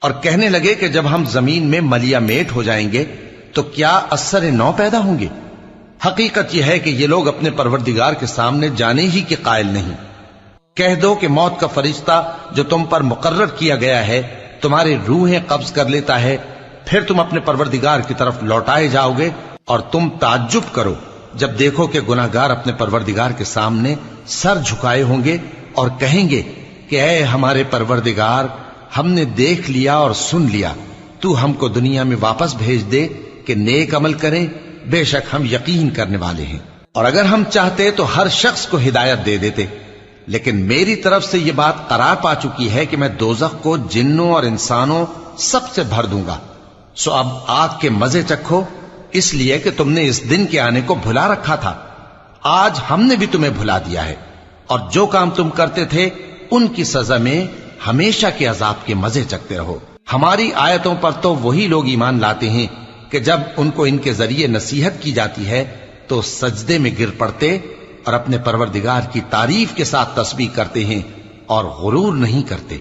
اور کہنے لگے کہ جب ہم زمین میں ملیا میٹ ہو جائیں گے تو کیا اثر نو پیدا ہوں گے؟ حقیقت یہ ہے کہ یہ لوگ اپنے پروردگار کے سامنے جانے ہی کے قائل نہیں۔ کہہ دو کہ موت کا فرشتہ جو تم پر مقرر کیا گیا ہے تمہاری روحیں قبض کر لیتا ہے، پھر تم اپنے پروردگار کی طرف لوٹائے جاؤ گے، اور تم تعجب کرو جب دیکھو کہ گناہگار اپنے پروردگار کے سامنے سر جھکائے ہوں گے اور کہیں گے کہ اے ہمارے پروردگار، ہم نے دیکھ لیا اور سن لیا، تو ہم کو دنیا میں واپس بھیج دے کہ نیک عمل کریں، بے شک ہم یقین کرنے والے ہیں۔ اور اگر ہم چاہتے تو ہر شخص کو ہدایت دے دیتے، لیکن میری طرف سے یہ بات قرار پا چکی ہے کہ میں دوزخ کو جنوں اور انسانوں سب سے بھر دوں گا، سو اب آگ کے مزے چکھو، اس لیے کہ تم نے اس دن کے آنے کو بھلا رکھا تھا۔ آج ہم نے بھی تمہیں بھلا دیا ہے، اور جو کام تم کرتے تھے ان کی سزا میں ہمیشہ کے عذاب کے مزے چکتے رہو۔ ہماری آیتوں پر تو وہی لوگ ایمان لاتے ہیں کہ جب ان کو ان کے ذریعے نصیحت کی جاتی ہے تو سجدے میں گر پڑتے اور اپنے پروردگار کی تعریف کے ساتھ تسبیح کرتے ہیں اور غرور نہیں کرتے۔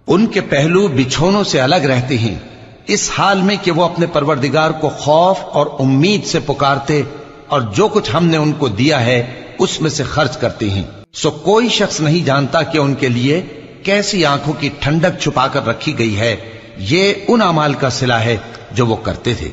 ان کے پہلو بچھونوں سے الگ رہتے ہیں، اس حال میں کہ وہ اپنے پروردگار کو خوف اور امید سے پکارتے اور جو کچھ ہم نے ان کو دیا ہے اس میں سے خرچ کرتے ہیں۔ سو کوئی شخص نہیں جانتا کہ ان کے لیے کیسی آنکھوں کی ٹھنڈک چھپا کر رکھی گئی ہے، یہ ان اعمال کا صلہ ہے جو وہ کرتے تھے۔